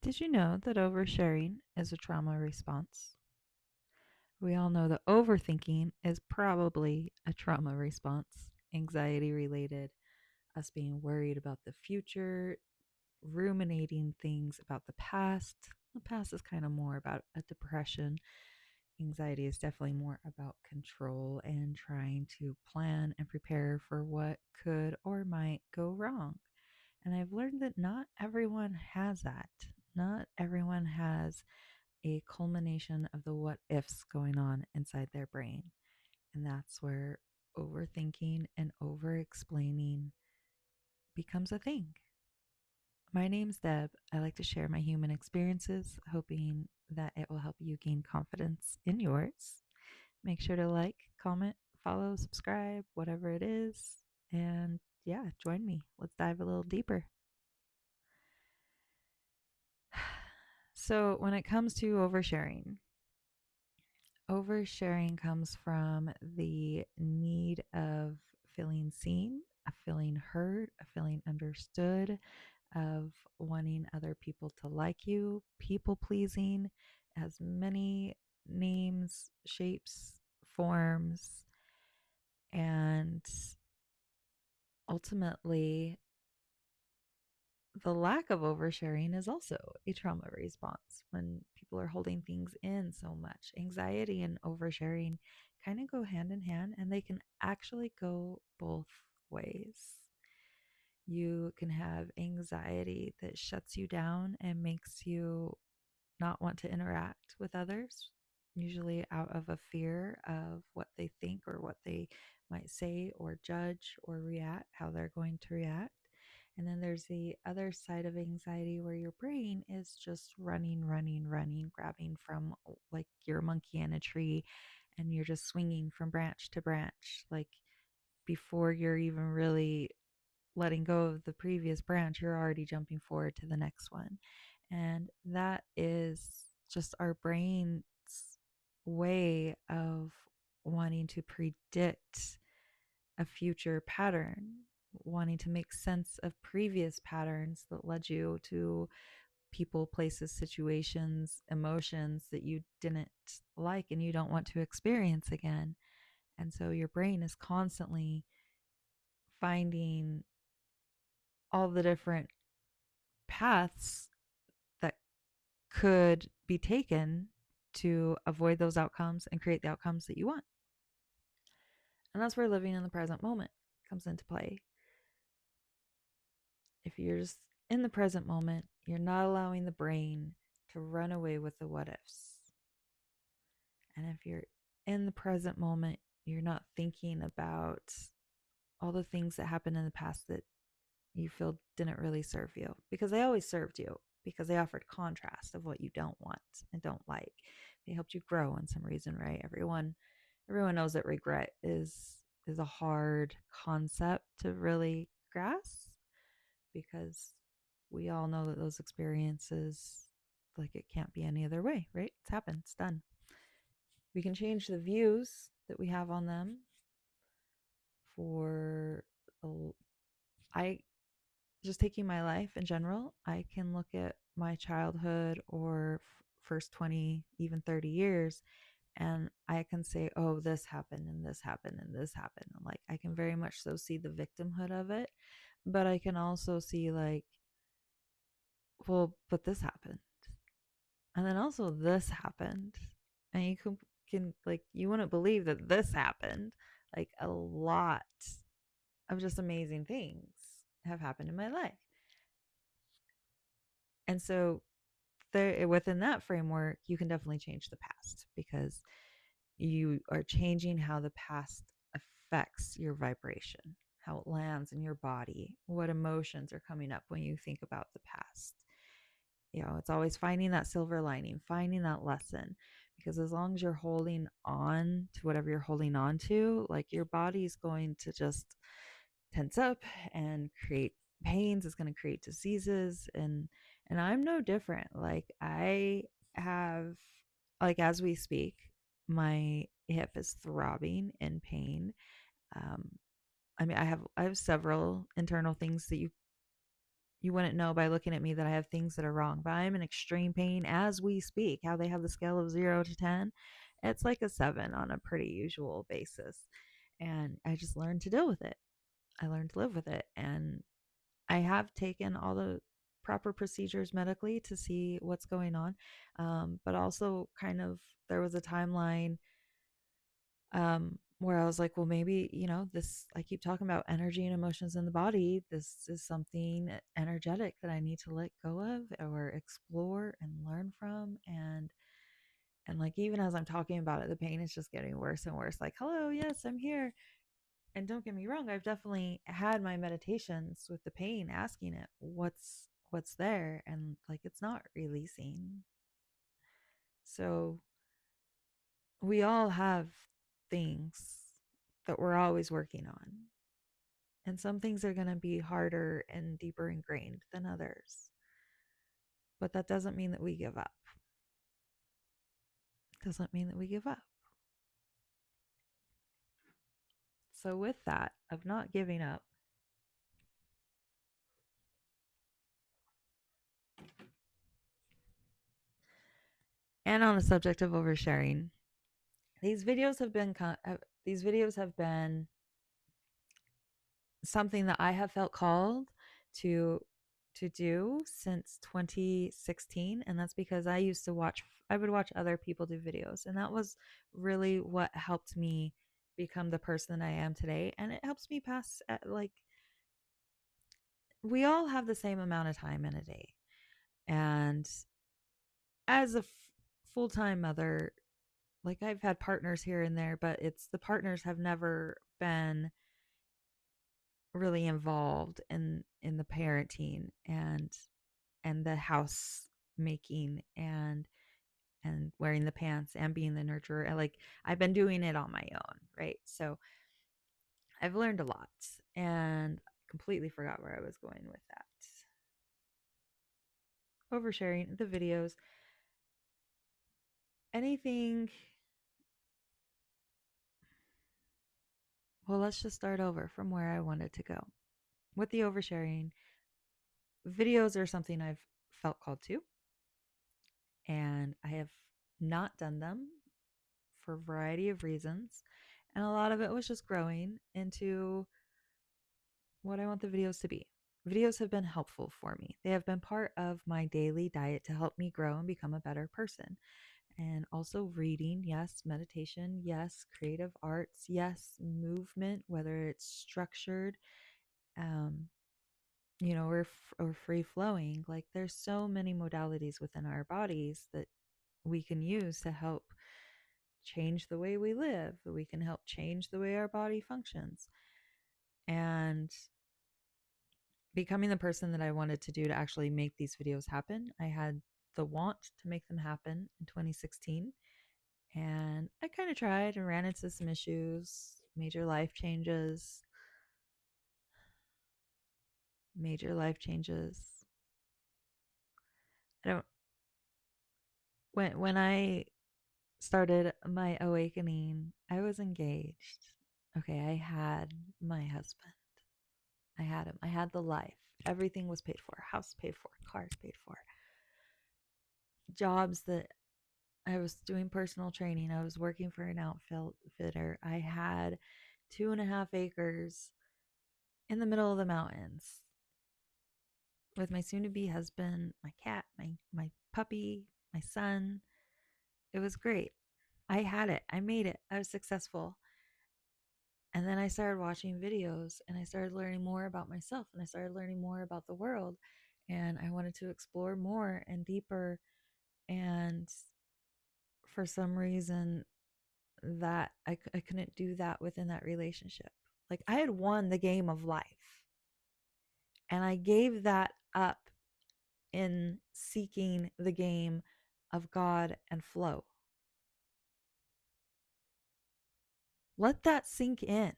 Did you know that oversharing is a trauma response? We all know that overthinking is probably a trauma response, anxiety related, us being worried about the future, ruminating things about the past. The past is kind of more about a depression. Anxiety is definitely more about control and trying to plan and prepare for what could or might go wrong. And I've learned that not everyone has that. Not everyone has a culmination of the what ifs going on inside their brain. And that's where overthinking and over explaining becomes a thing. My name's Deb. I like to share my human experiences, hoping that it will help you gain confidence in yours. Make sure to like, comment, follow, subscribe, whatever it is. And yeah, join me. Let's dive a little deeper. So, when it comes to oversharing, oversharing comes from the need of feeling seen, of feeling heard, of feeling understood, of wanting other people to like you, people pleasing, has many names, shapes, forms, and ultimately the lack of oversharing is also a trauma response when people are holding things in so much. Anxiety and oversharing kind of go hand in hand, and they can actually go both ways. You can have anxiety that shuts you down and makes you not want to interact with others, usually out of a fear of what they think or what they might say or judge or react, how they're going to react. And then there's the other side of anxiety where your brain is just running, running, running, grabbing from like you're a monkey in a tree and you're just swinging from branch to branch. Like before you're even really letting go of the previous branch, you're already jumping forward to the next one. And that is just our brain's way of wanting to predict a future pattern, wanting to make sense of previous patterns that led you to people, places, situations, emotions that you didn't like and you don't want to experience again. And so your brain is constantly finding all the different paths that could be taken to avoid those outcomes and create the outcomes that you want. And that's where living in the present moment comes into play. If you're just in the present moment, you're not allowing the brain to run away with the what ifs. And if you're in the present moment, you're not thinking about all the things that happened in the past that you feel didn't really serve you, because they always served you, because they offered contrast of what you don't want and don't like. They helped you grow in some reason, right? Everyone knows that regret is a hard concept to really grasp, because we all know that those experiences, like, it can't be any other way, right? It's happened, it's done. We can change the views that we have on them. For I just taking my life in general, I can look at my childhood or first 20, even 30 years, and I can say, oh, this happened and this happened and this happened. And like, I can very much so see the victimhood of it, but I can also see, like, well, but this happened. And then also this happened. And you can like, you wouldn't believe that this happened. Like, a lot of just amazing things have happened in my life. And so there, within that framework, you can definitely change the past, because you are changing how the past affects your vibration, how it lands in your body, what emotions are coming up when you think about the past. It's always finding that silver lining, finding that lesson, because as long as you're holding on to whatever you're holding on to, like, your body's going to just tense up and create pains. It's going to create diseases, and I'm no different. Like, I have, like, as we speak, my hip is throbbing in pain. um I mean, I have several internal things that you wouldn't know by looking at me that I have things that are wrong, but I'm in extreme pain as we speak. How they have the scale of 0 to 10, it's like a 7 on a pretty usual basis. And I just learned to deal with it. I learned to live with it. And I have taken all the proper procedures medically to see what's going on. But also, kind of, there was a timeline where I was like, well, maybe, this, I keep talking about energy and emotions in the body. This is something energetic that I need to let go of or explore and learn from. And like, even as I'm talking about it, the pain is just getting worse and worse. Like, hello, yes, I'm here. And don't get me wrong, I've definitely had my meditations with the pain, asking it what's there, and like, it's not releasing. So we all have things that we're always working on. And some things are going to be harder and deeper ingrained than others. But that doesn't mean that we give up. It doesn't mean that we give up. So, with that, of not giving up, and on the subject of oversharing, these videos have been these videos have been something that I have felt called to do since 2016, and that's because I would watch other people do videos, and that was really what helped me become the person I am today. And it helps me pass like, we all have the same amount of time in a day, and as a full-time mother, like, I've had partners here and there, but it's the partners have never been really involved in the parenting and the house making and wearing the pants and being the nurturer. Like, I've been doing it on my own, right? So I've learned a lot, and completely forgot where I was going with that. Oversharing, the videos, anything. Well, let's just start over from where I wanted to go. With the oversharing, videos are something I've felt called to, and I have not done them for a variety of reasons. And a lot of it was just growing into what I want the videos to be. Videos have been helpful for me. They have been part of my daily diet to help me grow and become a better person. And also reading, yes, meditation, yes, creative arts, yes, movement, whether it's structured, um, or free flowing. Like, there's so many modalities within our bodies that we can use to help change the way we live, that we can help change the way our body functions. And becoming the person that I wanted to do to actually make these videos happen, I had the want to make them happen in 2016. And I kind of tried and ran into some issues, major life changes, major life changes. I don't when I started my awakening, I was engaged. Okay, I had my husband. I had him. I had the life. Everything was paid for. House paid for. Cars paid for. Jobs that I was doing personal training. I was working for an outfitter. I had 2.5 acres in the middle of the mountains with my soon-to-be husband, my cat, my puppy, my son. It was great. I had it. I made it. I was successful. And then I started watching videos, and I started learning more about myself, and I started learning more about the world, and I wanted to explore more and deeper. And for some reason, that I couldn't do that within that relationship. Like, I had won the game of life, and I gave that up in seeking the game of God and flow. Let that sink in.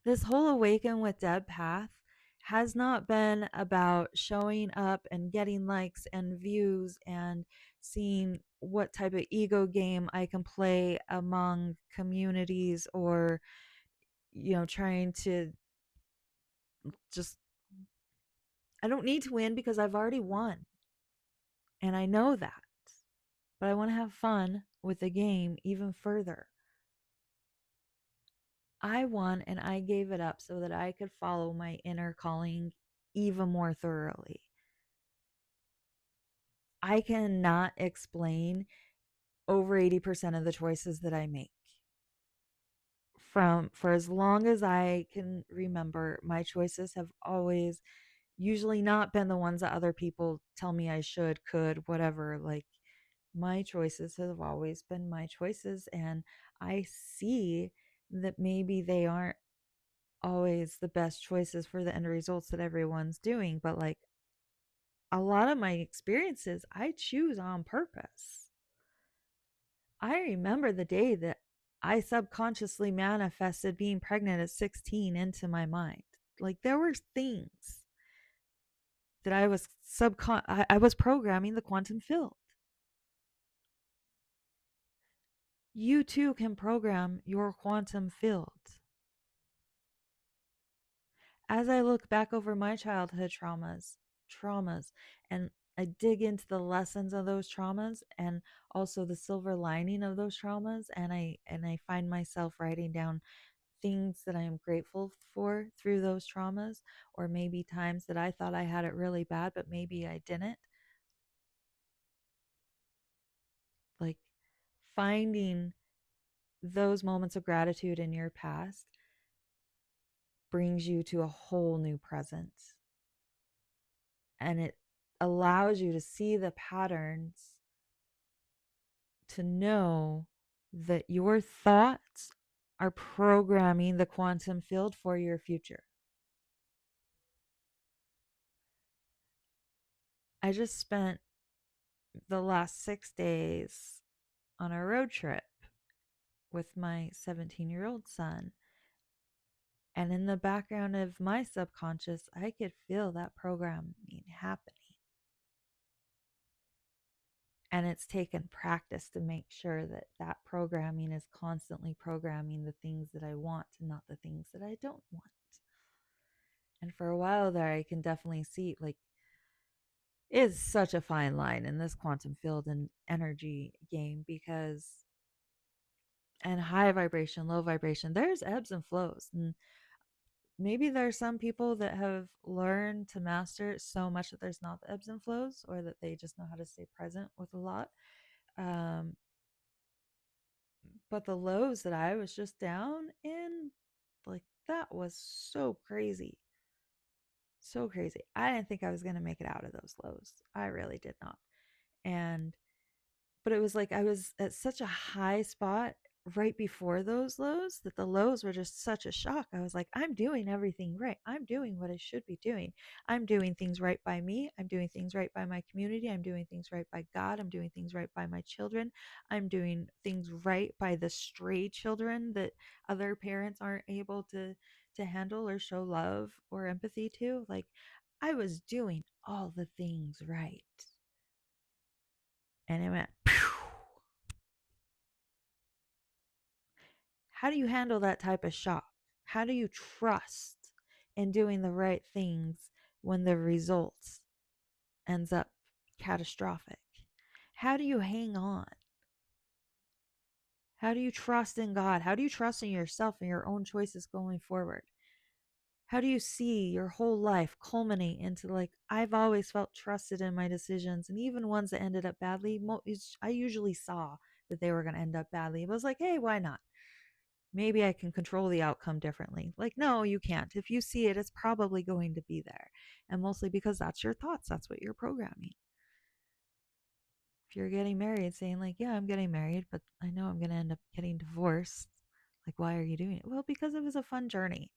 This whole Awaken with Deb path has not been about showing up and getting likes and views and seeing what type of ego game I can play among communities, or trying to just I don't need to win because I've already won. And I know that. But I want to have fun with the game even further. I won and I gave it up so that I could follow my inner calling even more thoroughly. I cannot explain over 80% of the choices that I make. For as long as I can remember, my choices have always usually not been the ones that other people tell me I should, could, whatever. Like, my choices have always been my choices, and I see that maybe they aren't always the best choices for the end results that everyone's doing, but like a lot of my experiences I choose on purpose. I remember the day that I subconsciously manifested being pregnant at 16 into my mind. Like, there were things that I was programming the quantum field. You too can program your quantum field. As I look back over my childhood traumas, and I dig into the lessons of those traumas and also the silver lining of those traumas, and I find myself writing down things that I am grateful for through those traumas, or maybe times that I thought I had it really bad, but maybe I didn't. Like, finding those moments of gratitude in your past brings you to a whole new present, and it allows you to see the patterns, to know that your thoughts are programming the quantum field for your future. I just spent the last 6 days on a road trip with my 17-year-old son. And in the background of my subconscious, I could feel that programming happening. And it's taken practice to make sure that that programming is constantly programming the things that I want and not the things that I don't want. And for a while there, I can definitely see, like, it's such a fine line in this quantum field and energy game, because and high vibration, low vibration, there's ebbs and flows. And maybe there are some people that have learned to master it so much that there's not the ebbs and flows, or that they just know how to stay present with a lot. Um, but the lows that I was just down in, like, that was so crazy. So crazy. I didn't think I was going to make it out of those lows. I really did not. And but it was like I was at such a high spot right before those lows that the lows were just such a shock. I was like, I'm doing everything right. I'm doing what I should be doing. I'm doing things right by me. I'm doing things right by my community. I'm doing things right by God. I'm doing things right by my children. I'm doing things right by the stray children that other parents aren't able to handle or show love or empathy to. Like, I was doing all the things right. And it went, pew. How do you handle that type of shock? How do you trust in doing the right things when the results ends up catastrophic? How do you hang on? How do you trust in God? How do you trust in yourself and your own choices going forward? How do you see your whole life culminate into, like, I've always felt trusted in my decisions, and even ones that ended up badly, I usually saw that they were going to end up badly. It was like, hey, why not? Maybe I can control the outcome differently. Like, no, you can't. If you see it, it's probably going to be there. And mostly because that's your thoughts, that's what you're programming. If you're getting married, saying, like, yeah, I'm getting married, but I know I'm going to end up getting divorced. Like, why are you doing it? Well, because it was a fun journey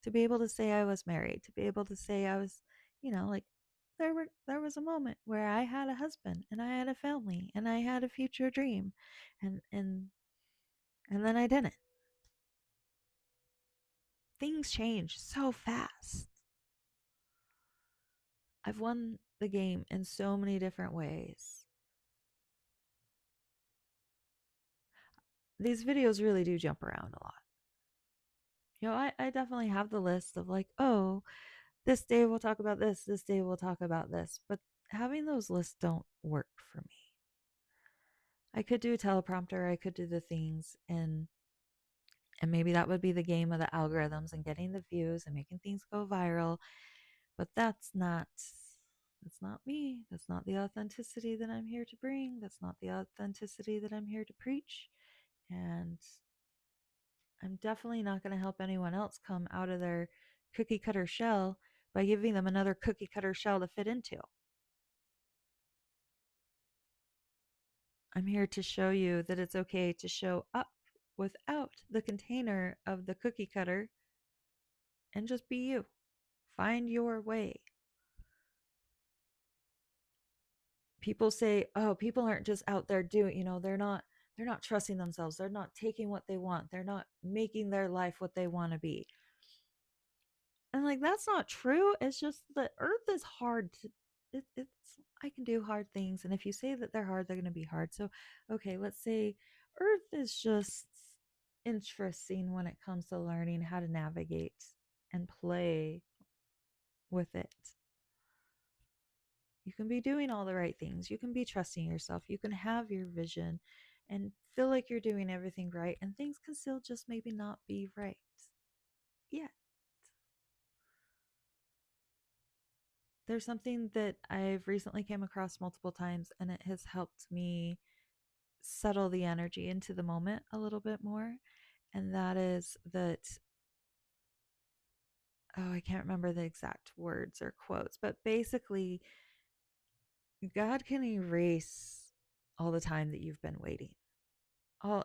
to be able to say I was married, to be able to say I was, like, there was a moment where I had a husband and I had a family and I had a future dream, and then I didn't. Things change so fast. I've won the game in so many different ways. These videos really do jump around a lot. I definitely have the list of, like, oh, This day we'll talk about this. This day we'll talk about this. But having those lists don't work for me. I could do a teleprompter, I could do the things, and maybe that would be the game of the algorithms and getting the views and making things go viral, but that's not me. That's not the authenticity that I'm here to bring. That's not the authenticity that I'm here to preach. And I'm definitely not going to help anyone else come out of their cookie cutter shell by giving them another cookie cutter shell to fit into. I'm here to show you that it's okay to show up without the container of the cookie cutter and just be you. Find your way. People say, "Oh, people aren't just out there doing, they're not trusting themselves. They're not taking what they want. They're not making their life what they want to be." And like that's not true. It's just that earth is hard to it's I can do hard things, and if you say that they're hard, they're going to be hard. So, okay, let's say earth is just interesting when it comes to learning how to navigate and play with it. You can be doing all the right things. You can be trusting yourself. You can have your vision and feel like you're doing everything right, and things can still just maybe not be right yet. There's something that I've recently came across multiple times, and it has helped me settle the energy into the moment a little bit more. And that is that, oh, I can't remember the exact words or quotes, but basically, God can erase all the time that you've been waiting.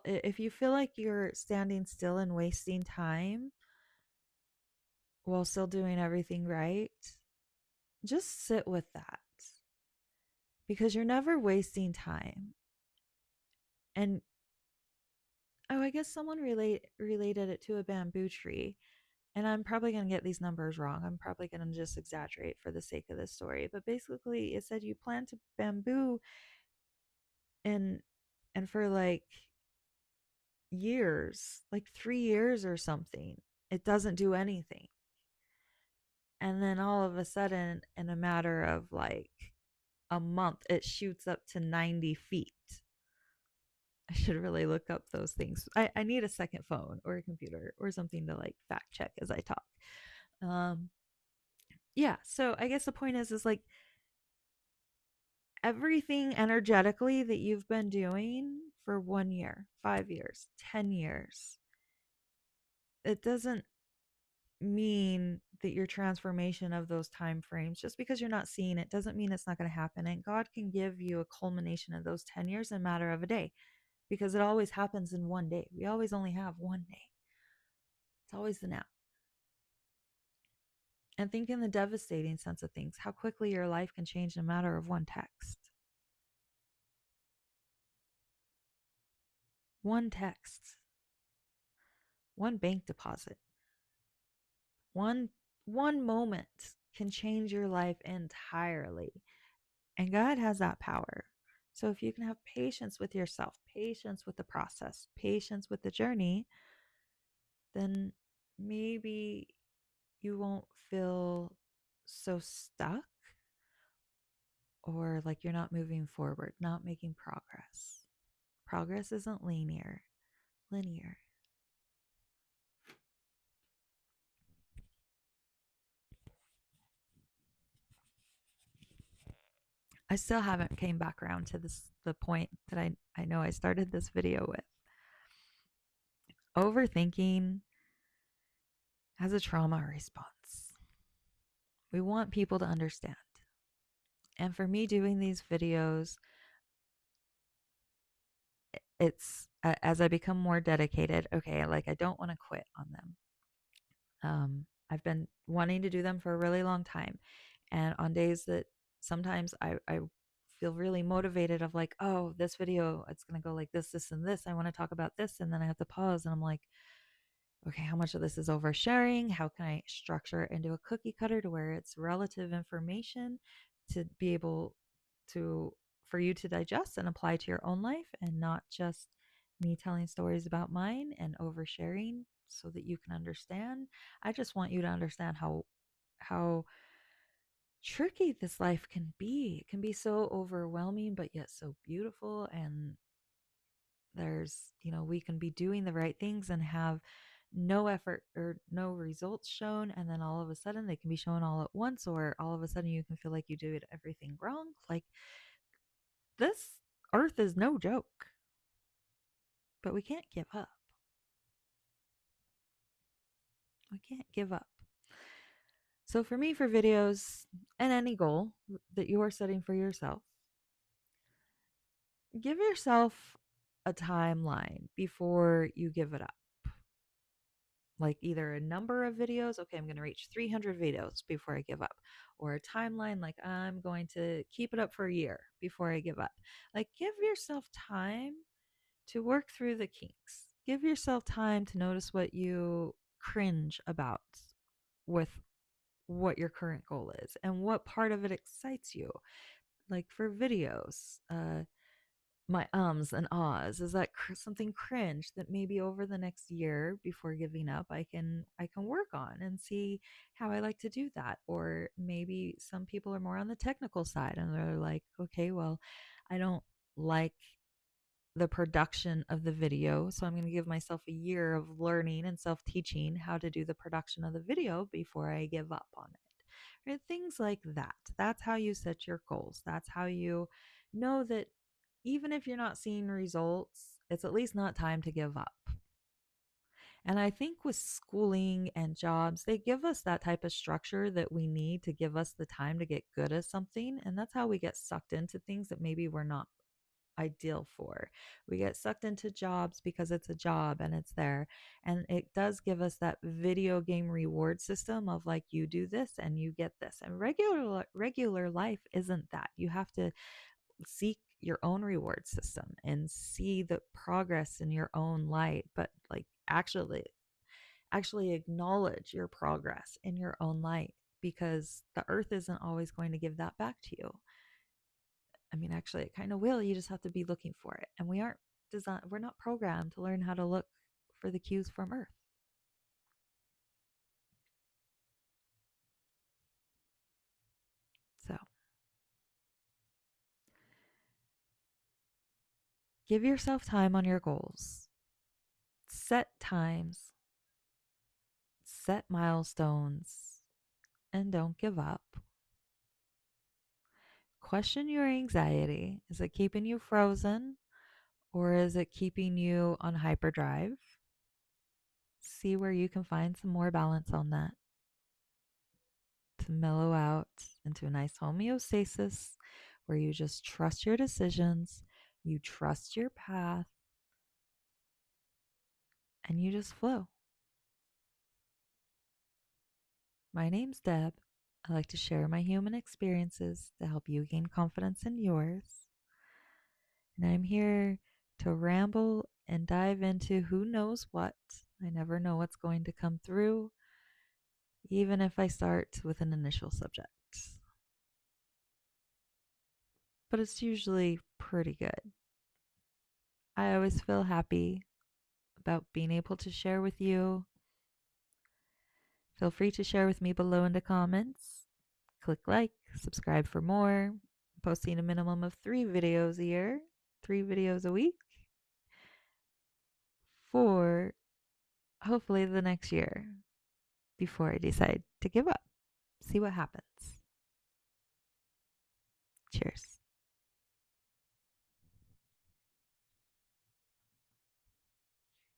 If you feel like you're standing still and wasting time while still doing everything right, just sit with that, because you're never wasting time. And oh, I guess someone related it to a bamboo tree. And I'm probably going to get these numbers wrong. I'm probably going to just exaggerate for the sake of this story. But basically, it said you plant a bamboo and for like years, like 3 years or something, it doesn't do anything. And then all of a sudden, in a matter of like a month, it shoots up to 90 feet. I should really look up those things. I need a second phone or a computer or something to like fact check as I talk. Um, yeah. So I guess the point is like everything energetically that you've been doing for 1 year, 5 years, 10 years, it doesn't mean that your transformation of those time frames, just because you're not seeing it, doesn't mean it's not going to happen. And God can give you a culmination of those 10 years in a matter of a day, because it always happens in one day. We always only have one day. It's always the now. And think in the devastating sense of things, how quickly your life can change in a matter of one text. One text, one bank deposit, one one moment can change your life entirely. And God has that power. So if you can have patience with yourself, patience with the process, patience with the journey, then maybe you won't feel so stuck or like you're not moving forward, not making progress. Progress isn't linear. Linear. I still haven't came back around to the point that I know I started this video with. Overthinking has a trauma response. We want people to understand. And for me doing these videos, it's as I become more dedicated, okay, like I don't want to quit on them. I've been wanting to do them for a really long time. And on days that sometimes I feel really motivated of like, oh, this video, it's going to go like this, and this. I want to talk about this. And then I have to pause and I'm like, okay, how much of this is oversharing? How can I structure it into a cookie cutter to where it's relative information to be able to, for you to digest and apply to your own life, and not just me telling stories about mine and oversharing so that you can understand. I just want you to understand how how tricky this life can be. It can be so overwhelming, but yet so beautiful. And we can be doing the right things and have no effort or no results shown. And then all of a sudden they can be shown all at once, or all of a sudden you can feel like you did everything wrong. Like this earth is no joke, but we can't give up. We can't give up. So for me, for videos and any goal that you are setting for yourself, give yourself a timeline before you give it up. Like either a number of videos, okay, I'm going to reach 300 videos before I give up, or a timeline, like I'm going to keep it up for a year before I give up. Like give yourself time to work through the kinks. Give yourself time to notice what you cringe about with what your current goal is and what part of it excites you. Like for videos, my ums and ahs, is that something cringe that maybe over the next year before giving up I can work on and see how I like to do that. Or maybe some people are more on the technical side and they're like, okay, well, I don't like the production of the video, so I'm going to give myself a year of learning and self-teaching how to do the production of the video before I give up on it. Right? Things like that. That's how you set your goals. That's how you know that even if you're not seeing results, it's at least not time to give up. And I think with schooling and jobs, they give us that type of structure that we need to give us the time to get good at something. And that's how we get sucked into things that maybe we're not ideal for. We get sucked into jobs because it's a job and it's there. And it does give us that video game reward system of like, you do this and you get this. And regular life isn't that. You have to seek your own reward system and see the progress in your own light, but like actually acknowledge your progress in your own light, because the earth isn't always going to give that back to you. I mean, actually it kind of will. You just have to be looking for it. And we're not programmed to learn how to look for the cues from earth. So give yourself time on your goals. Set times, set milestones, and don't give up. Question your anxiety. Is it keeping you frozen, or is it keeping you on hyperdrive? See where you can find some more balance on that to mellow out into a nice homeostasis where you just trust your decisions, you trust your path, and you just flow. My name's Deb. I like to share my human experiences to help you gain confidence in yours. And I'm here to ramble and dive into who knows what. I never know what's going to come through, even if I start with an initial subject. But it's usually pretty good. I always feel happy about being able to share with you. Feel free to share with me below in the comments. Click like, subscribe for more. I'm posting a minimum of 3 videos a year, 3 videos a week for hopefully the next year before I decide to give up. See what happens. Cheers.